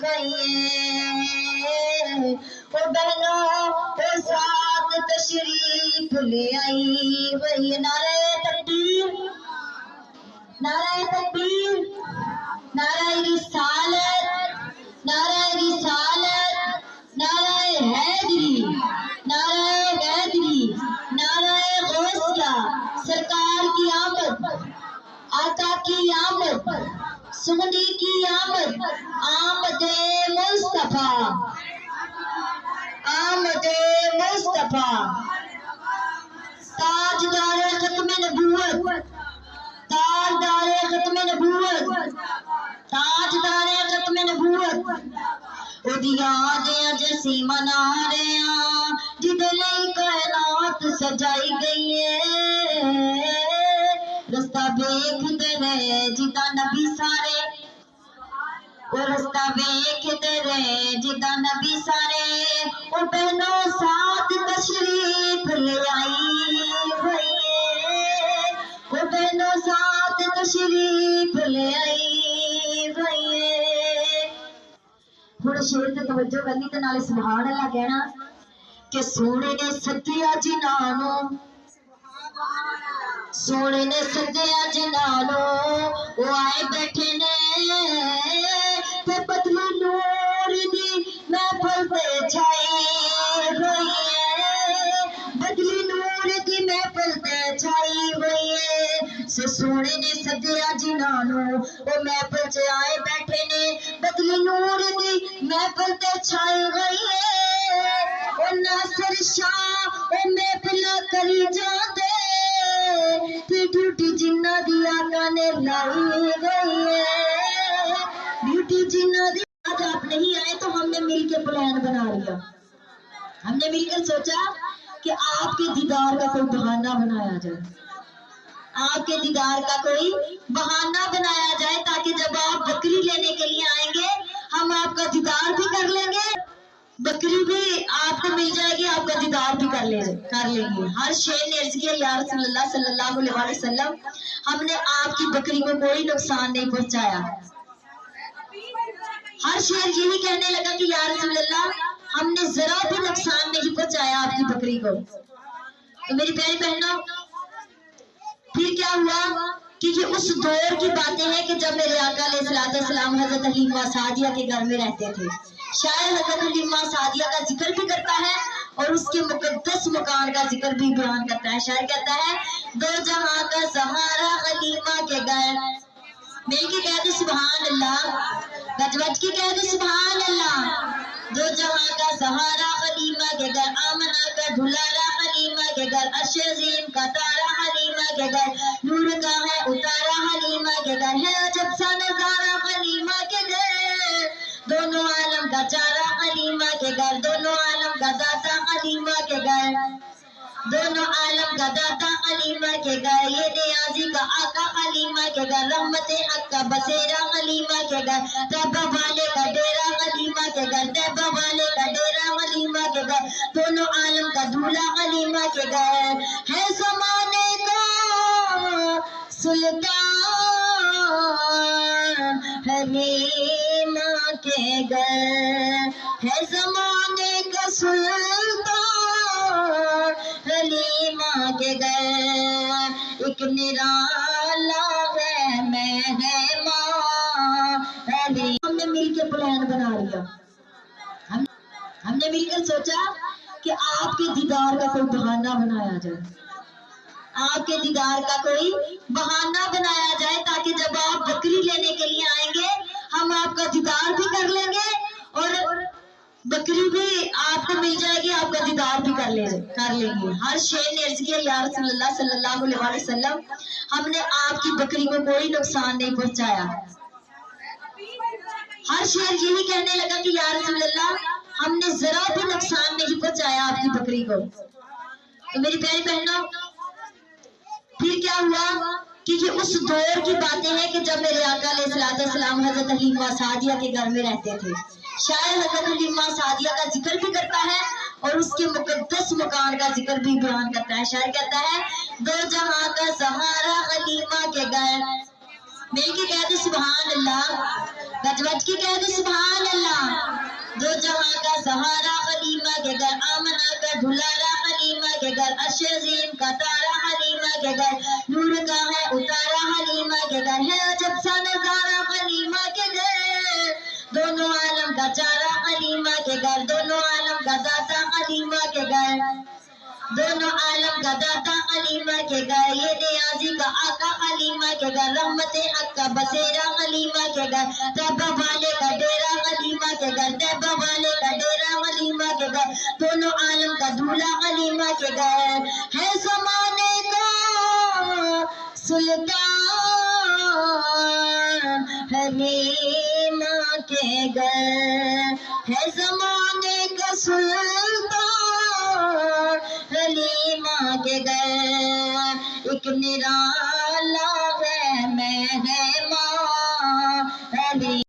गई ओ बहनों ओ साथ तशरीफ ले आई वही नारे तकबीर नारे तकबीर नारे रिसालत नारे रिसालत नारे हैदरी नारे हैदरी नारे गौसिया सरकार की आमद आका की आमद सुगनी की आमद आमदे मुस्तफा आमदे मुस्तफा ताजदारे खत्म नबूवत ताजदारे खत्म नबूवत ताजदारे खत्म नबूवत ओदियां दे जैसी मना रहे हैं जिदे लई कायनात सजाई गई है रस्ता वेखदे रहे जिदा नबी सारे ओ रस्ता वेखदे रहे जिदा नबी सारे ओ बहनों साथ तशरीफ ले आई वही ओ बहनों साथ तशरीफ ले आई वही हुण शेर ते तवज्जो करनी ते नाले सुभान अल्लाह कहना कि सोने ने सद्दिया जिन्हां नूं सोने ने सद्दिया जिन्हां नूं ओ आए बैठे ने ते बदली नूर दी महफिल ते छाई होई है बदली नूर दी महफिल ते छाई होई है से सोने ने सद्दिया जिन्हां नूं ओ महफिल च आए बैठे ने बदली नूर दी महफिल ते छाई गई है ओ नासिर शाह ओ महफिल करी जांदे ड्यूटी जिन्ना दी आका ने लाई गई है ड्यूटी जिन्ना दी आज आप नहीं आए तो हमने मिलकर प्लान बना लिया हमने मिलकर सोचा कि आपके दीदार का कोई बहाना बनाया जाए आपके दीदार का कोई बहाना बनाया जाए ताकि जब आप बकरी लेने के लिए आएंगे हम आपका दीदार भी कर लेंगे बकरी भी आपको मिल जाएगी आपका दीदार भी कर लेंगे हर शेर ने अर्ज किया या रसूलुल्लाह सल्लल्लाहु अलैहि वसल्लम हमने आपकी बकरी को कोई नुकसान नहीं पहुंचाया हर शेर यही कहने लगा कि या रसूलुल्लाह हमने जरा भी नुकसान नहीं पहुंचाया आपकी बकरी को तो मेरी प्यारी बहनों फिर क्या हुआ कि ये उस दौर की बातें हैं कि जब मेरे आका अलैहिस्सलाम हजरत हलीमा सादिया के घर में रहते थे शायद हजरत हलीमा सादिया का जिक्र भी करता है और उसके मुकद्दस मकान का जिक्र भी बयान करता है शायद कहता है दो जहां का सहारा हलीमा के घर मिल के कहते सुभान अल्लाह गजवज के कहते सुभान अल्लाह दो जहां का सहारा हलीमा के घर आमना का दुलारा हलीमा के घर अर्श अज़ीम का तारा हलीमा के घर नूर का है उतारा हलीमा के घर है अजब सा नजारा हलीमा के घर दोनों आलम का चारा हलीमा के घर दोनों आलम का दाता हलीमा के घर दोनों आलम का दाता हलीमा के घर ये नियाजी का आका हलीमा के घर रहमते हक का बसेरा हलीमा के घर तैबा वाले का डेरा हलीमा के घर तैबा वाले का डेरा हलीमा के घर दोनों आलम का दूल्हा हलीमा के घर है ज़माने का सुल्तान हलीमा के घर है ज़माने का सुल्तान हलीमा के घर एक निराला है मेहमान हमने मिलकर प्लान बना लिया हमने मिलकर सोचा कि आपके दीदार का कोई बहाना बनाया जाए आपके दीदार का कोई बहाना बनाया जाए ताकि जब आप बकरी लेने के लिए आएंगे हम आपका दीदार भी कर लेंगे और बकरी भी आपको मिल जाएगी आपका दीदार भी कर लेंगे हर शेर ने अर्ज किया या रसूलुल्लाह सल्लल्लाहु अलैहि वसल्लम हमने आपकी बकरी को कोई नुकसान नहीं पहुंचाया हर शेर यही कहने लगा कि या रसूलुल्लाह हमने जरा भी नुकसान नहीं पहुंचाया आपकी बकरी को तो मेरी प्यारी बहनों फिर क्या हुआ कि ये उस दौर की बातें हैं कि जब मेरे आका अलैहिस्सलाम हजरत हलीमा सादिया के घर में रहते थे शायद हजरत हलीमा सादिया का जिक्र भी करता है और उसके मुकद्दस मकान का जिक्र भी बयान करता है शायद कहता है दो जहां का सहारा हलीमा के घर मिल के कहते सुभान अल्लाह गजवज के कहते सुभान अल्लाह जहां का सहारा हलीमा के घर, आमना का दुलारा हलीमा के घर, अर्श अज़ीम का तारा हलीमा के घर, नूर का है उतारा हलीमा के घर, है अजब सा नजारा हलीमा के घर, दोनों आलम का चारा हलीमा के घर, दोनों आलम का दाता हलीमा के घर, दोनों आलम का दाता हलीमा के घर, ये नियाजी का आका हलीमा के घर, रहमत हक का बसेरा हलीमा के घर, तैबा वाले का डेरा हलीमा के घर, तैबा वाले का डेरा हलीमा के घर, दोनों आलम का दूल्हा हलीमा के घर, है ज़माने का सुल्तान हलीमा के घर, है ज़माने का सुल्तान हलीमा के घर, एक निराला है मेहमान हलीमा।